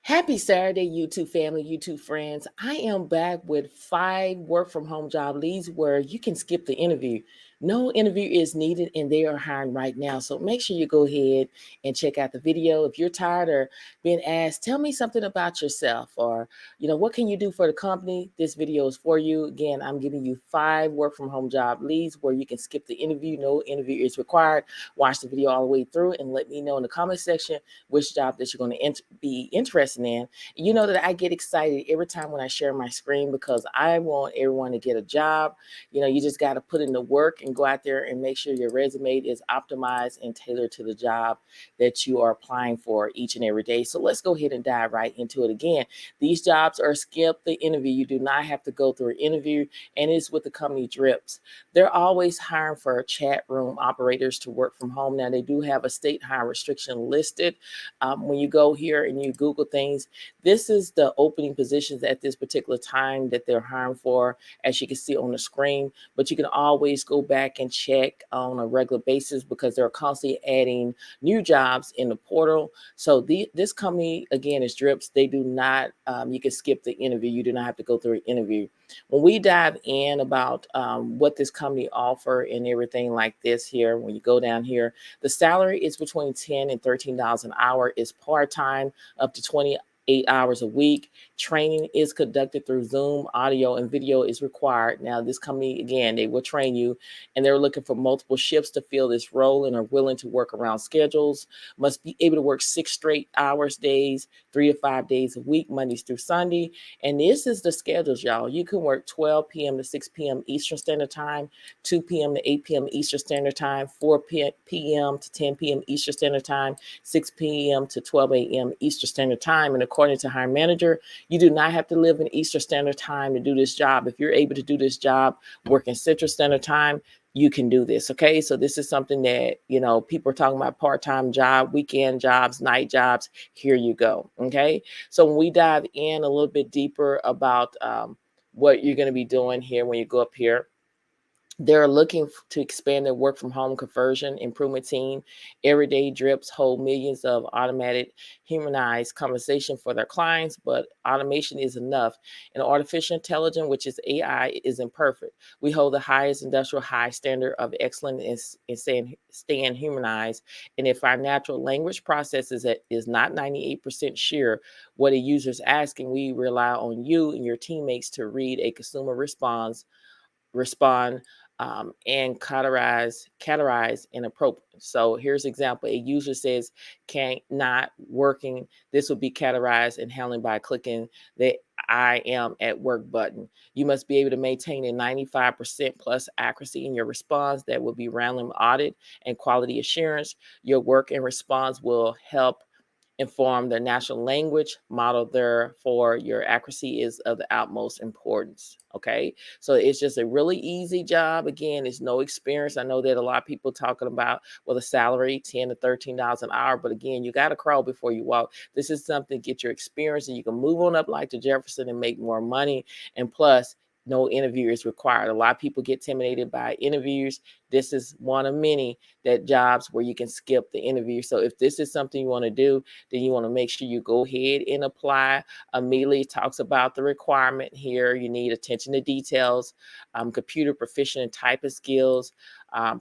Happy Saturday, YouTube family, YouTube friends. I am back with 5 work from home job leads where you can skip the interview. No interview is needed and they are hiring right now. So make sure you go ahead and check out the video. If you're tired or being asked, tell me something about yourself or, what can you do for the company? This video is for you. Again, I'm giving you 5 work from home job leads where you can skip the interview. No interview is required. Watch the video all the way through and let me know in the comment section which job that you're going to be interested in. You know that I get excited every time when I share my screen because I want everyone to get a job. You just got to put in the work and go out there and make sure your resume is optimized and tailored to the job that you are applying for each and every day. So let's go ahead and dive right into it again. These jobs are skip the interview. You do not have to go through an interview, and it's with the company Drips. They're always hiring for chat room operators to work from home. Now, they do have a state hire restriction listed. When you go here and you Google things, this is the opening positions at this particular time that they're hiring for, as you can see on the screen. But you can always go back and check on a regular basis because they're constantly adding new jobs in the portal. So this company, again, is Drips. They do not, you can skip the interview. You do not have to go through an interview. When we dive in about what this company offer and everything like this here, when you go down here, the salary is between $10 and $13 an hour. Is part-time, up to 28 hours a week. Training is conducted through Zoom. Audio and video is required. Now, this company, again, they will train you, and they're looking for multiple shifts to fill this role and are willing to work around schedules. Must be able to work 6 straight hours days, 3 to 5 days a week, Mondays through Sunday. And this is the schedules, y'all. You can work 12 p.m. to 6 p.m. Eastern Standard Time, 2 p.m. to 8 p.m. Eastern Standard Time, 4 p.m. to 10 p.m. Eastern Standard Time, 6 p.m. to 12 a.m. Eastern Standard Time. And according to hiring manager, you do not have to live in Eastern Standard Time to do this job. If you're able to do this job working Central Standard Time, you can do this. Okay. So this is something that, people are talking about part-time job, weekend jobs, night jobs. Here you go. Okay. So when we dive in a little bit deeper about what you're going to be doing here when you go up here, they're looking to expand their work from home conversion improvement team. Everyday Drips hold millions of automated humanized conversation for their clients, but automation is enough. And artificial intelligence, which is AI, is imperfect. We hold the highest industrial high standard of excellence in staying humanized. And if our natural language processes is not 98% sure what a user is asking, we rely on you and your teammates to read a consumer respond and categorize inappropriate. So here's an example. A user says can not working. This will be categorized and handled by clicking the I am at work button. You must be able to maintain a 95% plus accuracy in your response. That will be random audit and quality assurance. Your work and response will help inform the natural language model. Therefore, your accuracy is of the utmost importance. Okay, so it's just a really easy job. Again, it's no experience. I know that a lot of people talking about, well, the salary $10 to $13 an hour, but again, you got to crawl before you walk. This is something to get your experience, and you can move on up like the Jefferson and make more money. And plus, no interview is required. A lot of people get intimidated by interviews. This is one of many that jobs where you can skip the interview. So if this is something you want to do, then you want to make sure you go ahead and apply. Immediately talks about the requirement here. You need attention to details, computer proficient in typing skills,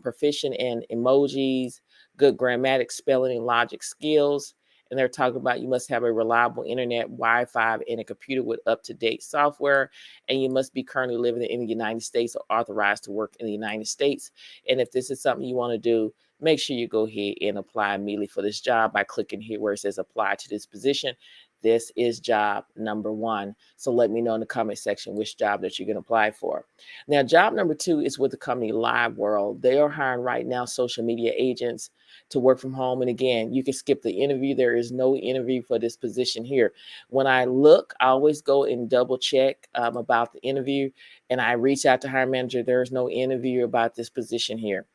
proficient in emojis, good grammatic, spelling, and logic skills. And they're talking about you must have a reliable internet, Wi-Fi, and a computer with up-to-date software. And you must be currently living in the United States or authorized to work in the United States. And if this is something you want to do, make sure you go ahead and apply immediately for this job by clicking here where it says apply to this position. This is job number 1. So let me know in the comment section which job that you're going to apply for. Now, job number 2 is with the company LiveWorld. They are hiring right now social media agents to work from home. And again, you can skip the interview. There is no interview for this position here. When I look, I always go and double check about the interview, and I reach out to hiring manager. There is no interview about this position here.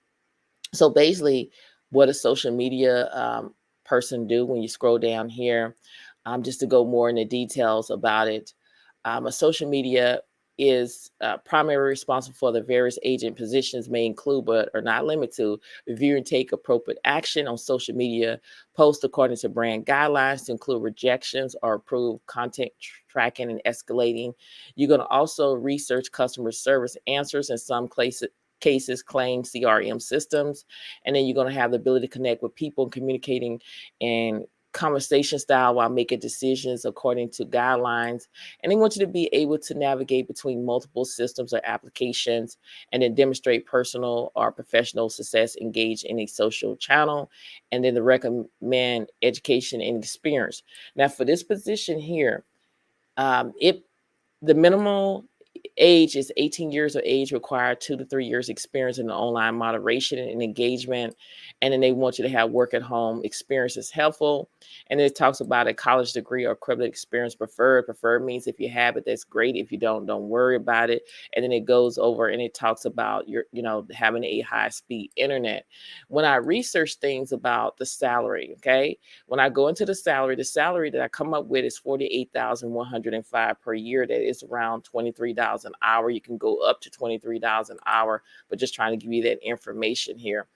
So basically, what a social media person do when you scroll down here, just to go more into details about it, a social media is primarily responsible for the various agent positions may include, but are not limited to, review and take appropriate action on social media posts according to brand guidelines to include rejections or approve content tracking and escalating. You're going to also research customer service answers in some cases claim CRM systems. And then you're going to have the ability to connect with people communicating and conversation style while making decisions according to guidelines. And they want you to be able to navigate between multiple systems or applications and then demonstrate personal or professional success engaged in a social channel. And then to recommend education and experience. Now, for this position here, it the minimal age is 18 years of age, required 2 to 3 years experience in the online moderation and engagement. And then they want you to have work at home experience is helpful. And it talks about a college degree or equivalent experience preferred. Preferred means if you have it, that's great. If you don't worry about it. And then it goes over and it talks about having a high speed internet. When I research things about the salary, okay, when I go into the salary that I come up with is 48,105 per year. That is around $23 an hour. You can go up to $23 an hour, but just trying to give you that information here.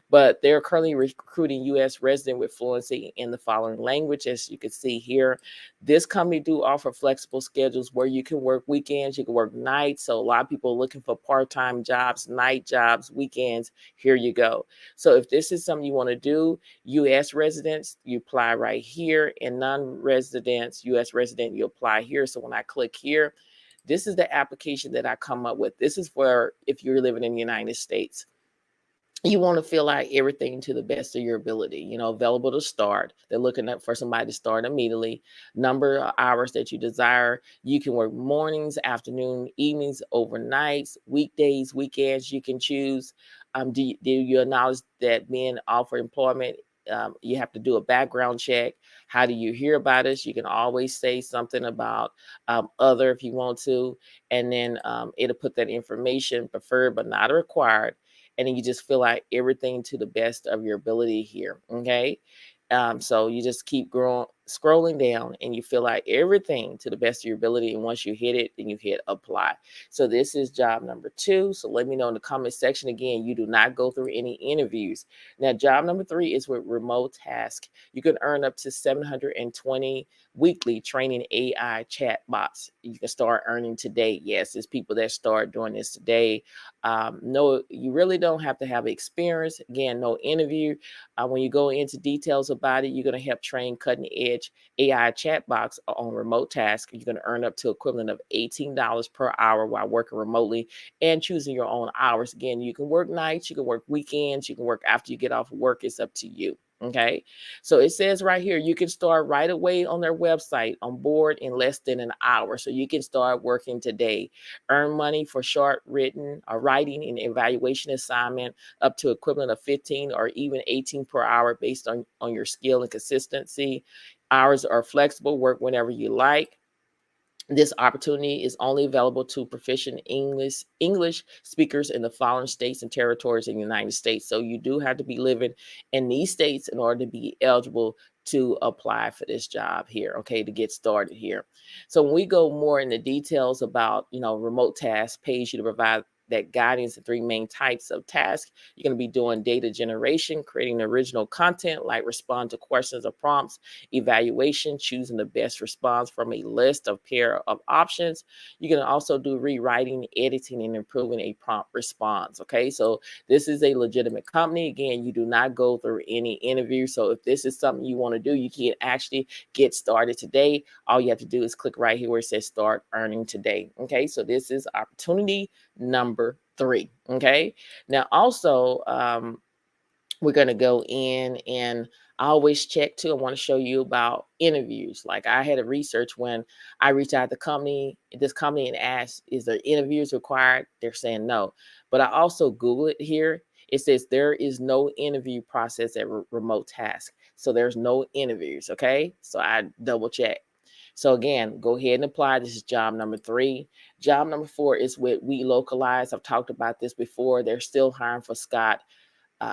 But they're currently recruiting U.S. resident with fluency in the following language, as you can see here. This company do offer flexible schedules where you can work weekends, you can work nights. So a lot of people are looking for part-time jobs, night jobs, weekends. Here you go. So if this is something you want to do, U.S. residents, you apply right here, and non-residents, U.S. resident, you apply here. So when I click here, this is the application that I come up with. This is for if you're living in the United States. You want to feel like everything to the best of your ability, available to start. They're looking up for somebody to start immediately. Number of hours that you desire. You can work mornings, afternoon, evenings, overnights, weekdays, weekends. You can choose. Do you acknowledge that being offered employment, you have to do a background check? How do you hear about us? You can always say something about other if you want to. And then it'll put that information, preferred but not required. And then you just feel like everything to the best of your ability here. Okay. So you just keep scrolling down and you feel like everything to the best of your ability. And once you hit it, then you hit apply. So this is job number 2. So let me know in the comment section. Again, you do not go through any interviews. Now, job number 3 is with RemoTasks. You can earn up to 720 weekly training AI chatbots. You can start earning today. Yes, there's people that start doing this today. No, you really don't have to have experience. Again, no interview. When you go into details about it, you're going to help train cutting edge AI chatbots on RemoTasks. You're going to earn up to equivalent of $18 per hour while working remotely and choosing your own hours. Again, you can work nights, you can work weekends, you can work after you get off work. It's up to you. Okay. So it says right here, you can start right away on their website on board in less than an hour. So you can start working today. Earn money for short written or writing and evaluation assignment up to equivalent of 15 or even 18 per hour based on your skill and consistency. Hours are flexible, work whenever you like. This opportunity is only available to proficient English speakers in the following states and territories in the United States. So you do have to be living in these states in order to be eligible to apply for this job here, okay, to get started here. So when we go more into details about, RemoTasks pays you to provide that guidance in 3 main types of tasks. You're going to be doing data generation, creating original content like respond to questions or prompts, evaluation, choosing the best response from a list of pair of options. You can also do rewriting, editing, and improving a prompt response. Okay, so this is a legitimate company. Again, you do not go through any interview. So if this is something you want to do, you can actually get started today. All you have to do is click right here where it says start earning today. Okay, so this is opportunity number 3. Okay, now also we're going to go in and I always check too. I want to show you about interviews. Like I had a research when I reached out to this company and asked, is there interviews required? They're saying no. But I also Google it here. It says there is no interview process at RemoTasks. So there's no interviews. Okay. So I double check. So again, go ahead and apply. This is job number 3. Job number 4 is with Welocalize. I've talked about this before. They're still hiring for Scott.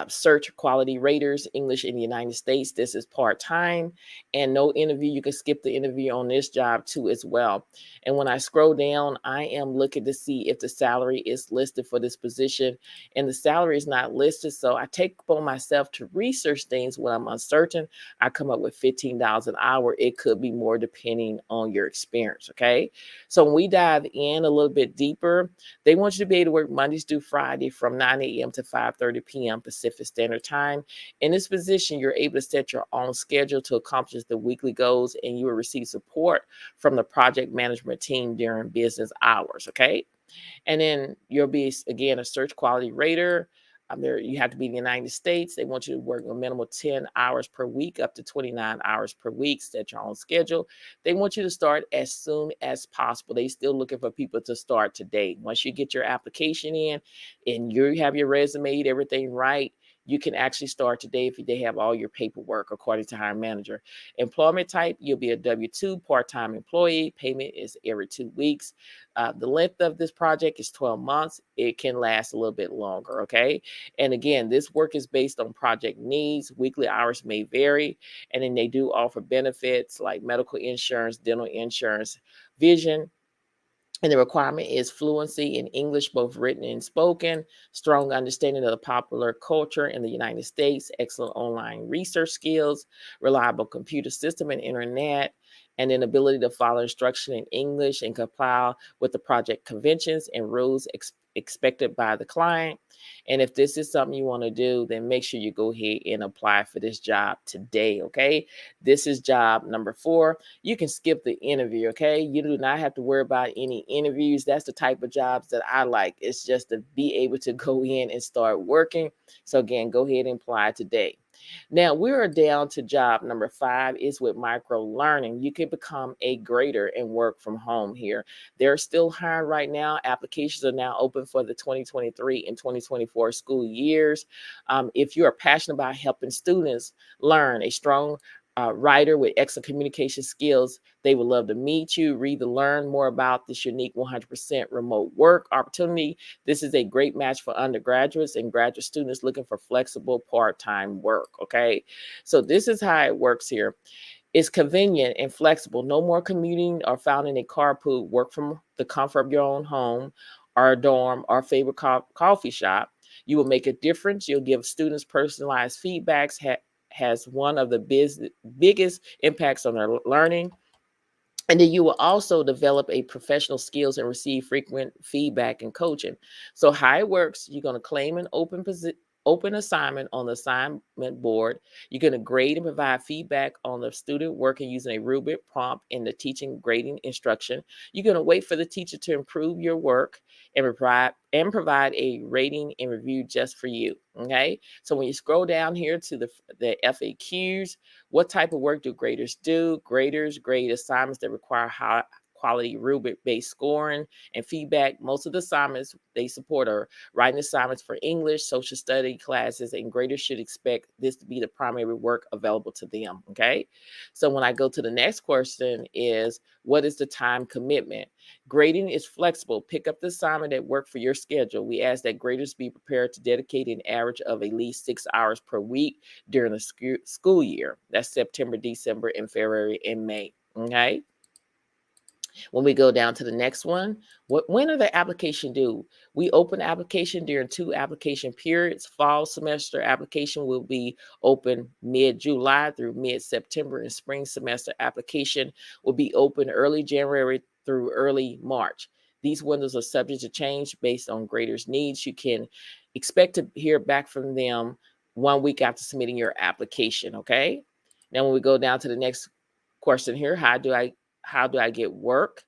search quality raters, English in the United States. This is part-time, and no interview. You can skip the interview on this job too as well. And when I scroll down, I am looking to see if the salary is listed for this position, and the salary is not listed. So I take upon myself to research things when I'm uncertain. I come up with $15 an hour. It could be more depending on your experience. Okay. So when we dive in a little bit deeper, they want you to be able to work Mondays through Friday from 9 a.m. to 5:30 p.m. Pacific Standard Time. In this position, you're able to set your own schedule to accomplish the weekly goals, and you will receive support from the project management team during business hours. Okay. And then you'll be, again, a search quality rater. There, you have to be in the United States. They want you to work a minimum 10 hours per week, up to 29 hours per week, set your own schedule. They want you to start as soon as possible. They still looking for people to start today. Once you get your application in and you have your resume, everything right, you can actually start today if they have all your paperwork, according to hiring manager. Employment type, you'll be a W-2 part-time employee. Payment is every 2 weeks. The length of this project is 12 months. It can last a little bit longer, okay? And again, this work is based on project needs. Weekly hours may vary, and then they do offer benefits like medical insurance, dental insurance, vision. And the requirement is fluency in English, both written and spoken, strong understanding of the popular culture in the United States, excellent online research skills, reliable computer system and internet, and an ability to follow instruction in English and comply with the project conventions and rules expected by the client. And if this is something you want to do, then make sure you go ahead and apply for this job today, okay? This is job number 4. You can skip the interview, okay? You do not have to worry about any interviews. That's the type of jobs that I like. It's just to be able to go in and start working. So again, go ahead and apply today. Now we are down to job number 5 is with micro learning. You can become a grader and work from home here. They're still hiring right now. Applications are now open for the 2023 and 2024 school years. If you are passionate about helping students learn, a strong writer with excellent communication skills, they would love to meet you. Read to learn more about this unique 100% remote work opportunity. This is a great match for undergraduates and graduate students looking for flexible part-time work. Okay, so this is how it works here. It's convenient and flexible. No more commuting or found in a carpool. Work from the comfort of your own home or dorm or favorite coffee shop. You will make a difference. You'll give students personalized feedbacks. Has one of the biggest impacts on their learning. And then you will also develop a professional skills and receive frequent feedback and coaching. So how it works, you're going to claim an open assignment on the assignment board. You're going to grade and provide feedback on the student working using a rubric prompt in the teaching grading instruction. You're going to wait for the teacher to improve your work and provide a rating and review just for you. Okay. So when you scroll down here to the FAQs, what type of work do graders do? Graders grade assignments that require high quality rubric-based scoring and feedback. Most of the assignments they support are writing assignments for English, social study classes, and graders should expect this to be the primary work available to them, okay? So when I go to the next question is, what is the time commitment? Grading is flexible. Pick up the assignment that work for your schedule. We ask that graders be prepared to dedicate an average of at least 6 hours per week during the school year. That's September, December, and February, and May, okay? When we go down to the next one, when are the application due? We open application during 2 application periods. Fall semester application will be open mid-July through mid-September, and spring semester application will be open early January through early March. These windows are subject to change based on graders' needs. You can expect to hear back from them 1 week after submitting your application, okay? Now, when we go down to the next question here, how do I get work?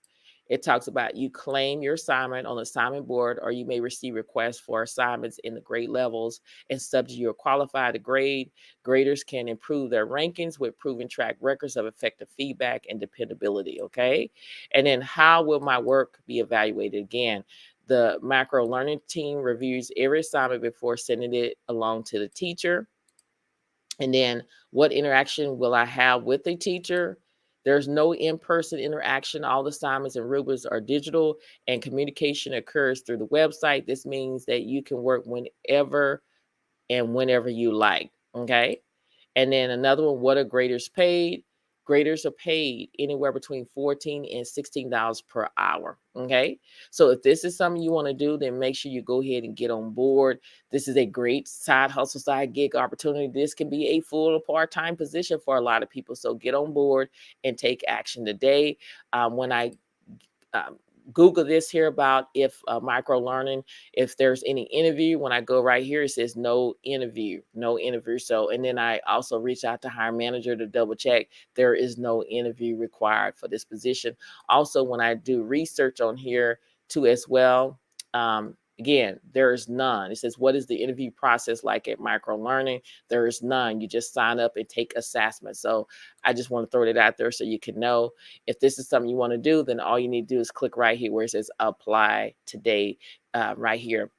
It talks about you claim your assignment on the assignment board, or you may receive requests for assignments in the grade levels, and subject you're qualified to grade. Graders can improve their rankings with proven track records of effective feedback and dependability, okay? And then how will my work be evaluated? Again, the macro learning team reviews every assignment before sending it along to the teacher. And then what interaction will I have with the teacher? There's no in-person interaction. All the assignments and rubrics are digital, and communication occurs through the website. This means that you can work whenever and whenever you like. Okay. And then another one, what are graders paid? Graders are paid anywhere between $14 and $16 per hour. Okay. So if this is something you want to do, then make sure you go ahead and get on board. This is a great side hustle, side gig opportunity. This can be a full or part-time position for a lot of people. So get on board and take action today. When I um, Google this here about if micro learning, if there's any interview, when I go right here, it says no interview, no interview. So, and then I also reach out to hiring manager to double check there is no interview required for this position. Also, when I do research on here too as well, again, there is none. It says, what is the interview process like at micro learning? There is none. You just sign up and take assessment. So I just want to throw that out there so you can know. If this is something you want to do, then all you need to do is click right here where it says apply today, right here.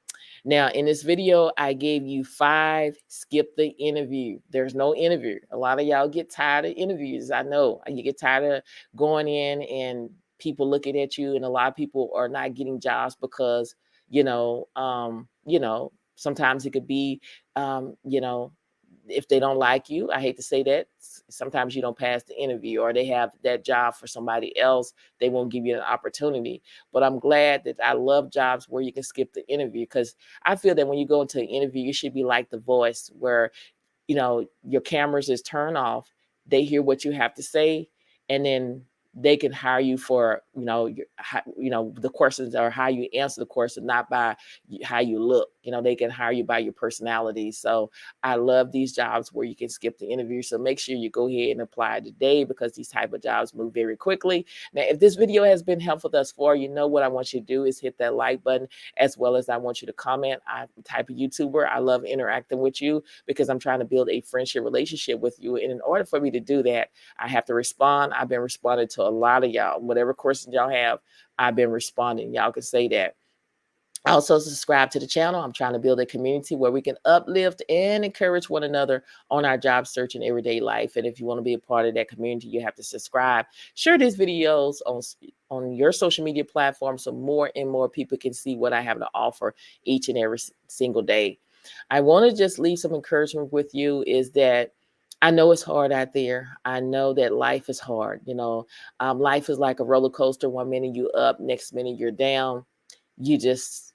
Now, in this video, I gave you 5, skip the interview. There's no interview. A lot of y'all get tired of interviews. I know you get tired of going in and people looking at you, and a lot of people are not getting jobs because, sometimes it could be, if they don't like you, I hate to say that, sometimes you don't pass the interview, or they have that job for somebody else. They won't give you an opportunity. But I'm glad that I love jobs where you can skip the interview, because I feel that when you go into an interview, you should be like The Voice, where your cameras is turned off, they hear what you have to say, and then they can hire you for the questions, or how you answer the question, not by how you look. They can hire you by your personality. So I love these jobs where you can skip the interview. So make sure you go ahead and apply today, because these type of jobs move very quickly. Now, if this video has been helpful thus far, what I want you to do is hit that like button, as well as I want you to comment. I'm the type of YouTuber, I love interacting with you, because I'm trying to build a friendship relationship with you. And in order for me to do that, I have to respond. I've been responding to a lot of y'all. Whatever questions y'all have, I've been responding. Y'all can say that. Also, subscribe to the channel. I'm trying to build a community where we can uplift and encourage one another on our job search and everyday life. And if you want to be a part of that community, you have to subscribe. Share these videos on your social media platform, so more and more people can see what I have to offer each and every single day. I want to just leave some encouragement with you, is that I know it's hard out there. I know that life is hard. Life is like a roller coaster. One minute you up, next minute you're down. You just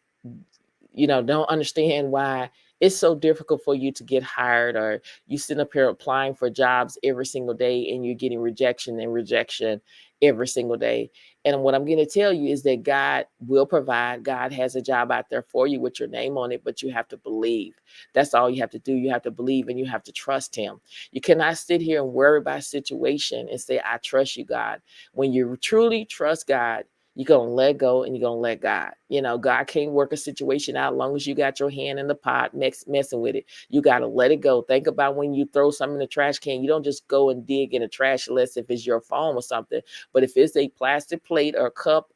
don't understand why it's so difficult for you to get hired, or you sit up here applying for jobs every single day and you're getting rejection and rejection every single day. And what I'm going to tell you is that God will provide. God has a job out there for you with your name on it, but you have to believe. That's all you have to do. You have to believe, and you have to trust him. You cannot sit here and worry about a situation and say, I trust you, God. When you truly trust God, you're going to let go, and you're going to let God. God can't work a situation out as long as you got your hand in the pot messing with it. You got to let it go. Think about when you throw something in the trash can. You don't just go and dig in the trash unless if it's your phone or something. But if it's a plastic plate or cup,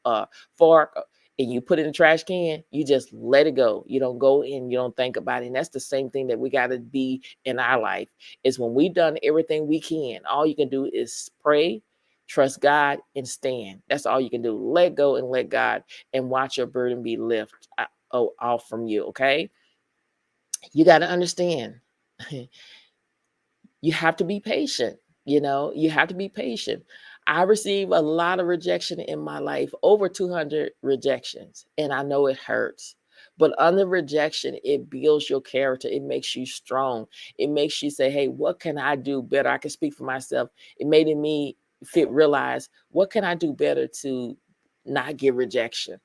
fork, and you put it in the trash can, you just let it go. You don't go in, you don't think about it. And that's the same thing that we got to be in our life, is when we've done everything we can, all you can do is pray, trust God, and stand. That's all you can do. Let go and let God, and watch your burden be lifted off from you, okay? You got to understand. You have to be patient. You have to be patient. I receive a lot of rejection in my life, over 200 rejections, and I know it hurts. But under rejection, it builds your character. It makes you strong. It makes you say, hey, what can I do better? I can speak for myself. It made me realize, what can I do better to not get rejection?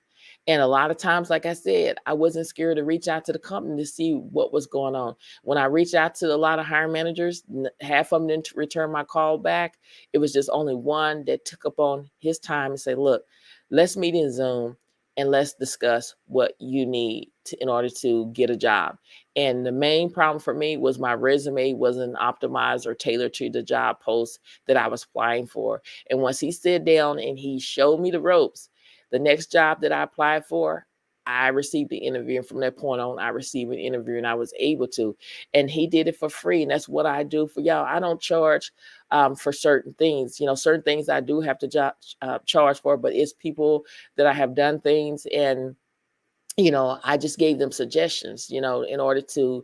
And a lot of times, like I said, I wasn't scared to reach out to the company to see what was going on. When I reached out to a lot of hiring managers, half of them didn't return my call back. It was just only one that took up on his time and say, look, let's meet in Zoom and let's discuss what you need in order to get a job. And the main problem for me was my resume wasn't optimized or tailored to the job post that I was applying for. And once he sat down and he showed me the ropes, the next job that I applied for, I received the interview. And from that point on, I received an interview, and I was able to. And he did it for free. And that's what I do for y'all. I don't charge for certain things. Certain things I do have to charge for, but it's people that I have done things, and I just gave them suggestions, in order to,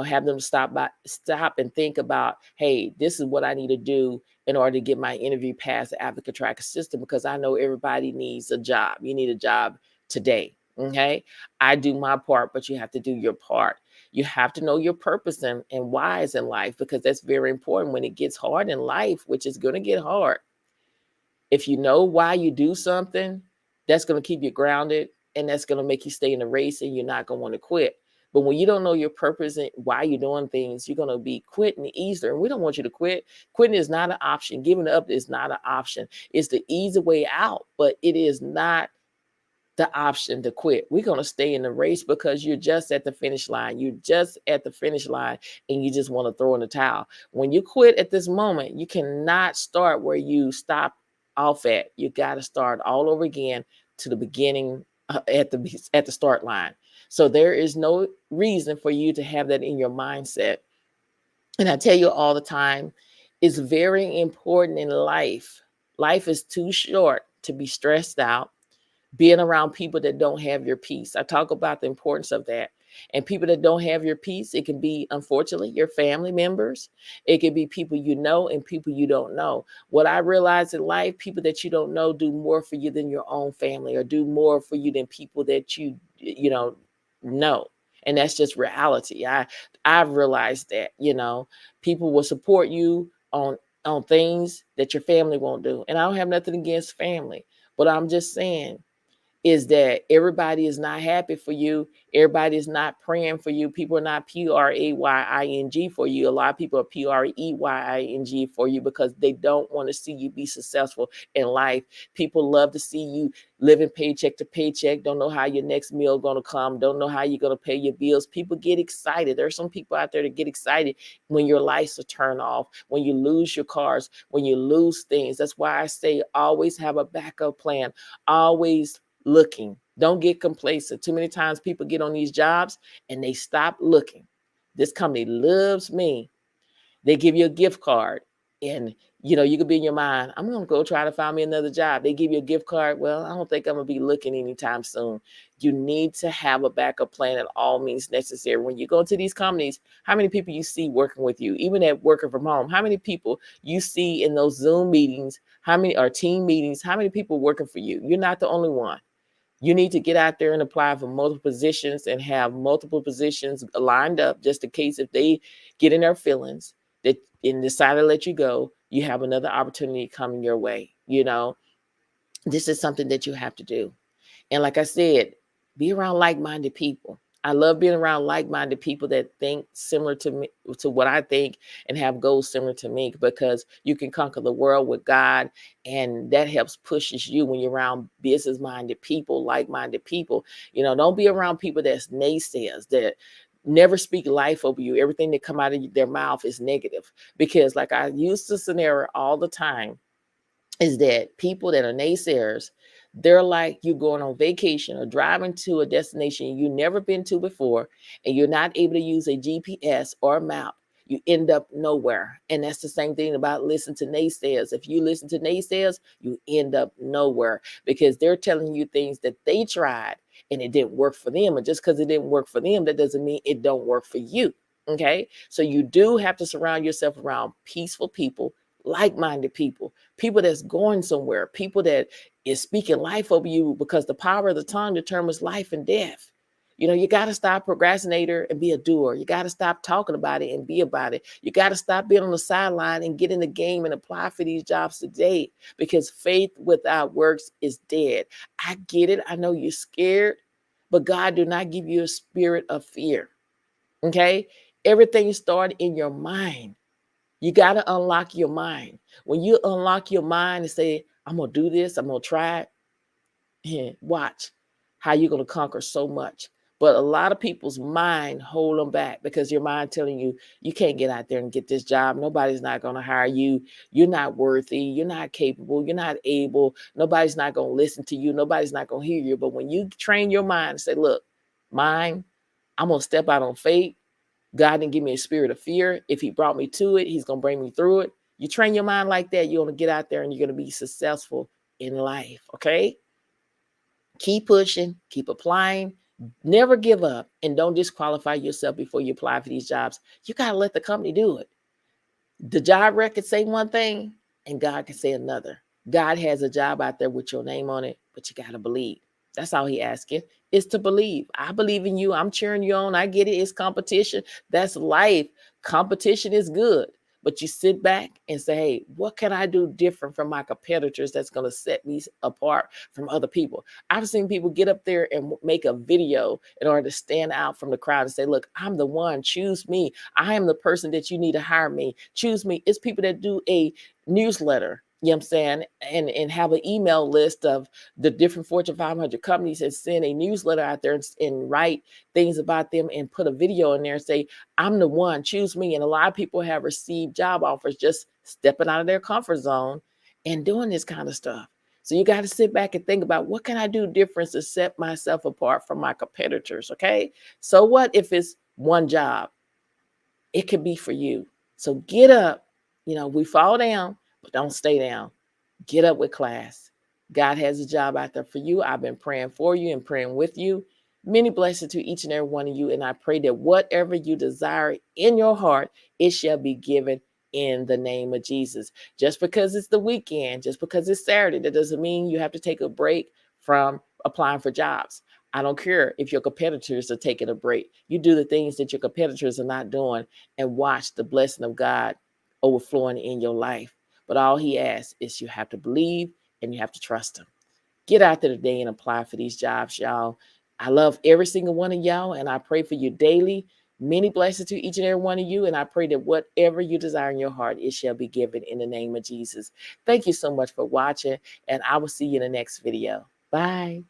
have them stop and think about, hey, this is what I need to do in order to get my interview past the applicant tracker system, because I know everybody needs a job. You need a job today. Okay. I do my part, but you have to do your part. You have to know your purpose and whys in life, because that's very important when it gets hard in life, which is going to get hard. If you know why you do something, that's going to keep you grounded, and that's going to make you stay in the race, and you're not going to want to quit. But when you don't know your purpose and why you're doing things, you're going to be quitting easier. And we don't want you to quit. Quitting is not an option. Giving up is not an option. It's the easy way out, but it is not the option to quit. We're going to stay in the race because you're just at the finish line. You're just at the finish line, and you just want to throw in the towel. When you quit at this moment, you cannot start where you stop off at. You got to start all over again to the beginning, at the start line. So there is no reason for you to have that in your mindset. And I tell you all the time, it's very important in life. Life is too short to be stressed out, being around people that don't have your peace. I talk about the importance of that. And people that don't have your peace, it can be, unfortunately, your family members. It can be people you know and people you don't know. What I realize in life, people that you don't know do more for you than your own family, or do more for you than people that know. And that's just reality. I've realized that, people will support you on things that your family won't do. And I don't have nothing against family, but I'm just saying, is that everybody is not happy for you. Everybody is not praying for you. People are not PRAYING for you. A lot of people are PREYING for you because they don't want to see you be successful in life. People love to see you living paycheck to paycheck, don't know how your next meal going to come, don't know how you're going to pay your bills. People get excited. There's some people out there that get excited when your lights are turned off, when you lose your cars, when you lose things. That's why I say always have a backup plan. Always looking. Don't get complacent. Too many times people get on these jobs and they stop looking. This company loves me. They give you a gift card, and you could be in your mind, I'm going to go try to find me another job. They give you a gift card. Well, I don't think I'm going to be looking anytime soon. You need to have a backup plan at all means necessary. When you go to these companies, how many people you see working with you, even at working from home? How many people you see in those Zoom meetings? How many are team meetings? How many people working for you? You're not the only one. You need to get out there and apply for multiple positions and have multiple positions lined up, just in case if they get in their feelings that and decide to let you go, you have another opportunity coming your way. This is something that you have to do. And like I said, be around like-minded people. I love being around like-minded people that think similar to me, to what I think, and have goals similar to me, because you can conquer the world with God. And that helps pushes you when you're around business-minded people, like-minded people. Don't be around people that's naysayers, that never speak life over you. Everything that come out of their mouth is negative. Because like I use the scenario all the time, is that people that are naysayers, they're like you going on vacation or driving to a destination you've never been to before, and you're not able to use a GPS or a map. You end up nowhere. And that's the same thing about listen to naysayers. If you listen to naysayers, you end up nowhere, because they're telling you things that they tried and it didn't work for them. And just because it didn't work for them, that doesn't mean it don't work for you. Okay. So you do have to surround yourself around peaceful people, like-minded people, people that's going somewhere, people that is speaking life over you, because the power of the tongue determines life and death. You got to stop procrastinator and be a doer. You got to stop talking about it and be about it. You got to stop being on the sideline and get in the game and apply for these jobs today, because faith without works is dead. I get it. I know you're scared, but God do not give you a spirit of fear. Okay. Everything started in your mind. You got to unlock your mind. When you unlock your mind and say, I'm going to do this, I'm going to try it, watch how you're going to conquer so much. But a lot of people's mind hold them back, because your mind telling you, you can't get out there and get this job. Nobody's not going to hire you. You're not worthy. You're not capable. You're not able. Nobody's not going to listen to you. Nobody's not going to hear you. But when you train your mind and say, look, mind, I'm going to step out on faith. God didn't give me a spirit of fear. If he brought me to it, he's going to bring me through it. You train your mind like that, you're going to get out there and you're going to be successful in life. Okay. Keep pushing, keep applying, Never give up, and don't disqualify yourself before you apply for these jobs. You got to let the company do it. The job record say one thing and God can say another. God has a job out there with your name on it, but you got to believe. That's all he asking is to believe. I believe in you. I'm cheering you on. I get it. It's competition. That's life. Competition is good. But you sit back and say, hey, what can I do different from my competitors that's going to set me apart from other people? I've seen people get up there and make a video in order to stand out from the crowd and say, look, I'm the one. Choose me. I am the person that you need to hire me. Choose me. It's people that do a newsletter, you know what I'm saying, and have an email list of the different Fortune 500 companies and send a newsletter out there and write things about them and put a video in there and say, I'm the one, choose me. And a lot of people have received job offers just stepping out of their comfort zone and doing this kind of stuff. So you got to sit back and think about, what can I do different to set myself apart from my competitors, okay? So what if it's one job? It could be for you. So get up. We fall down, but don't stay down. Get up with class. God has a job out there for you. I've been praying for you and praying with you. Many blessings to each and every one of you. And I pray that whatever you desire in your heart, it shall be given in the name of Jesus. Just because it's the weekend, just because it's Saturday, that doesn't mean you have to take a break from applying for jobs. I don't care if your competitors are taking a break. You do the things that your competitors are not doing and watch the blessing of God overflowing in your life. But all he asks is you have to believe and you have to trust him. Get out there today and apply for these jobs, y'all. I love every single one of y'all, and I pray for you daily. Many blessings to each and every one of you, and I pray that whatever you desire in your heart, it shall be given in the name of Jesus. Thank you so much for watching, and I will see you in the next video. Bye.